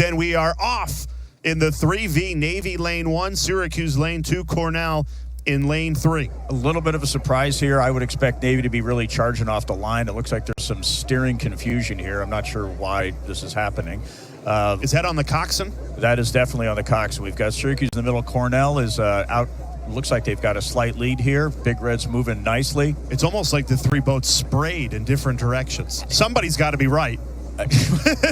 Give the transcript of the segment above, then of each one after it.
And we are off in the 3V, Navy lane 1, Syracuse lane 2, Cornell in lane 3. A little bit of a surprise here. I would expect Navy to be really charging off the line. It looks like there's some steering confusion here. I'm not sure why this is happening. Is that on the coxswain? That is definitely on the coxswain. We've got Syracuse in the middle. Cornell is out. Looks like they've got a slight lead here. Big Red's moving nicely. It's almost like the three boats sprayed in different directions. Somebody's got to be right.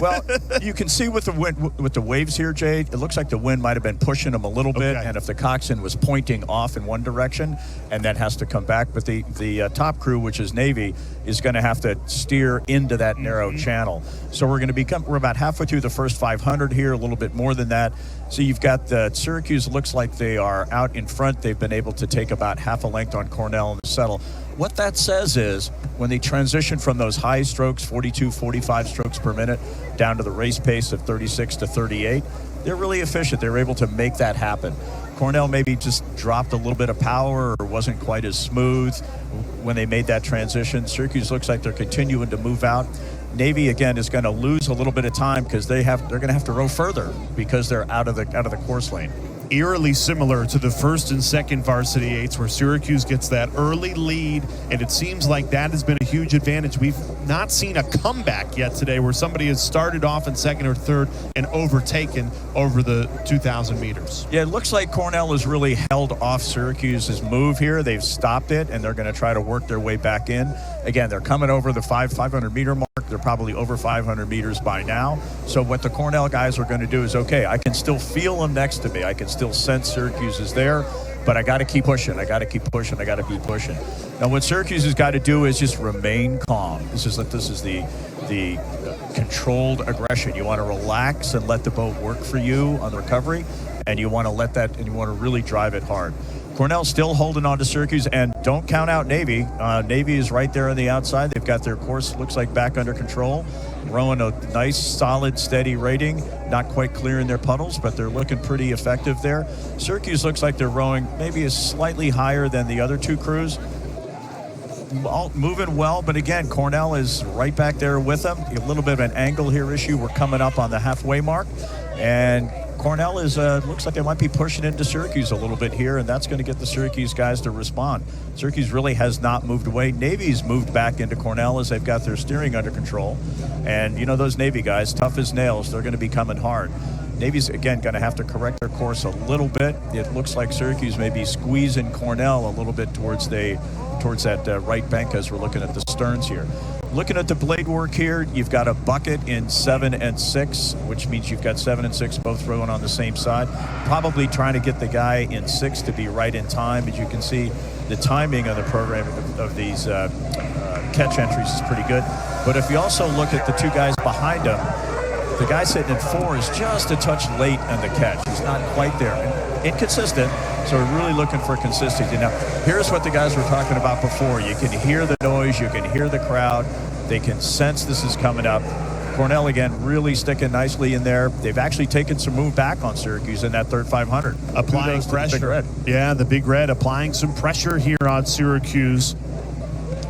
Well, you can see with the wind, with the waves here, Jay, it looks like the wind might have been pushing them a little bit, and if the coxswain was pointing off in one direction, and then has to come back, but the top crew, which is Navy, is going to have to steer into that narrow channel. So we're going to we're about halfway through the first 500 here, a little bit more than that. So you've got the Syracuse, looks like they are out in front. They've been able to take about half a length on Cornell in the settle. What that says is when they transition from those high strokes, 42, 45 strokes per minute, down to the race pace of 36 to 38, they're really efficient. They're able to make that happen. Cornell maybe just dropped a little bit of power or wasn't quite as smooth when they made that transition. Syracuse looks like they're continuing to move out. Navy again is going to lose a little bit of time because they're going to have to row further because they're out of the course lane. Eerily similar to the first and second Varsity 8s where Syracuse gets that early lead, and it seems like that has been a huge advantage. We've not seen a comeback yet today where somebody has started off in second or third and overtaken over the 2,000 meters. Yeah, it looks like Cornell has really held off Syracuse's move here. They've stopped it, and they're going to try to work their way back in. Again, they're coming over the 500-meter mark. They're probably over 500 meters by now. So what the Cornell guys are going to do is, okay, I can still feel them next to me. I can still sense Syracuse is there, but I got to keep pushing. I got to keep pushing. I got to keep pushing. Now, what Syracuse has got to do is just remain calm. This is the controlled aggression. You want to relax and let the boat work for you on the recovery, and you want to let that, and you want to really drive it hard. Cornell still holding on to Syracuse, and don't count out Navy. Navy is right there on the outside. They've got their course, looks like, back under control, rowing a nice, solid, steady rating. Not quite clearing their puddles, but they're looking pretty effective there. Syracuse looks like they're rowing maybe slightly higher than the other two crews. All moving well, but again, Cornell is right back there with them. A little bit of an angle here issue. We're coming up on the halfway mark, and Cornell is looks like they might be pushing into Syracuse a little bit here, and that's going to get the Syracuse guys to respond. Syracuse really has not moved away. Navy's moved back into Cornell as they've got their steering under control. And you know those Navy guys, tough as nails, they're going to be coming hard. Navy's, again, going to have to correct their course a little bit. It looks like Syracuse may be squeezing Cornell a little bit towards that right bank as we're looking at the sterns here. Looking at the blade work here, you've got a bucket in 7 and 6, which means you've got 7 and 6 both rowing on the same side. Probably trying to get the guy in 6 to be right in time. As you can see, the timing of the program of these catch entries is pretty good. But if you also look at the two guys behind him, the guy sitting in 4 is just a touch late on the catch. He's not quite there. Inconsistent, so we're really looking for consistency. Now, here's what the guys were talking about before. You can hear the noise, you can hear the crowd, they can sense this is coming up. Cornell, again, really sticking nicely in there. They've actually taken some move back on Syracuse in that third 500. Applying pressure. The Big Red. Yeah, the Big Red applying some pressure here on Syracuse.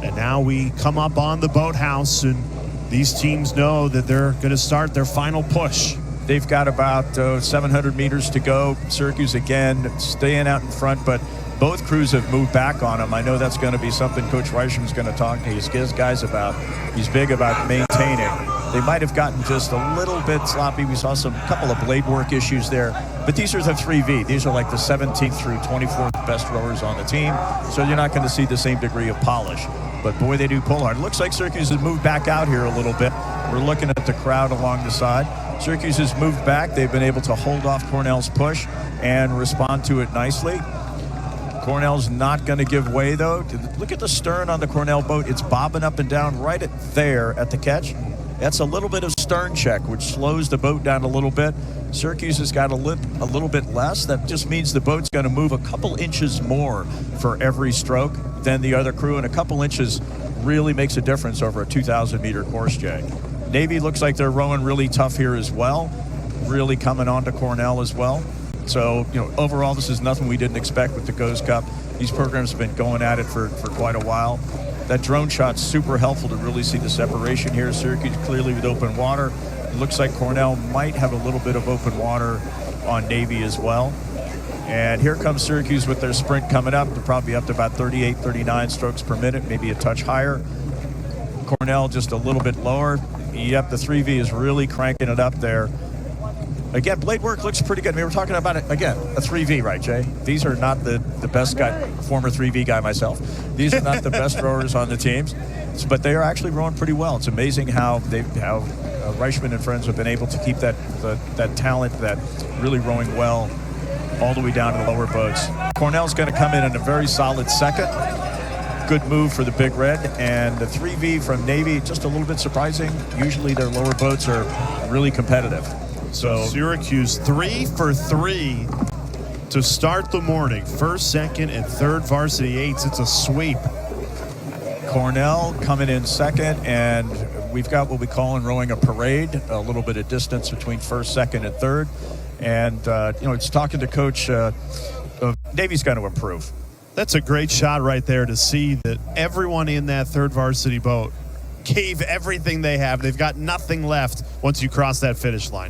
And now we come up on the boathouse, and these teams know that they're going to start their final push. They've got about 700 meters to go. Syracuse, again, staying out in front, but both crews have moved back on them. I know that's going to be something Coach Reichen's going to talk to his guys about. He's big about maintaining. They might have gotten just a little bit sloppy. We saw some couple of blade work issues there, but these are the 3V. These are like the 17th through 24th best rowers on the team, so you're not going to see the same degree of polish. But boy, they do pull hard. It looks like Syracuse has moved back out here a little bit. We're looking at the crowd along the side. Syracuse has moved back. They've been able to hold off Cornell's push and respond to it nicely. Cornell's not going to give way, though. Look at the stern on the Cornell boat. It's bobbing up and down right there at the catch. That's a little bit of stern check, which slows the boat down a little bit. Syracuse has got a little bit less. That just means the boat's going to move a couple inches more for every stroke than the other crew, and a couple inches really makes a difference over a 2,000-meter course, Jay. Navy looks like they're rowing really tough here as well, really coming on to Cornell as well. So, you know, overall, this is nothing we didn't expect with the Ghost Cup. These programs have been going at it for quite a while. That drone shot's super helpful to really see the separation here. Syracuse clearly with open water. It looks like Cornell might have a little bit of open water on Navy as well. And here comes Syracuse with their sprint coming up. They're probably up to about 38, 39 strokes per minute, maybe a touch higher. Cornell just a little bit lower. Yep, the 3V is really cranking it up there. Again, blade work looks pretty good. We were talking about it, again, a 3V, right, Jay? These are not the best guy, former 3V guy myself. These are not the best rowers on the teams, but they are actually rowing pretty well. It's amazing how Reichman and friends have been able to keep that talent, that really rowing well all the way down to the lower boats. Cornell's going to come in a very solid second. Good move for the Big Red. And the 3V from Navy, just a little bit surprising. Usually their lower boats are really competitive. So Syracuse 3 for 3 to start the morning. First, second, and third varsity eights. It's a sweep. Cornell coming in second, and we've got what we call in rowing a parade, a little bit of distance between first, second, and third. And, it's talking to Coach, Navy's going to improve. That's a great shot right there to see that everyone in that third varsity boat gave everything they have. They've got nothing left once you cross that finish line.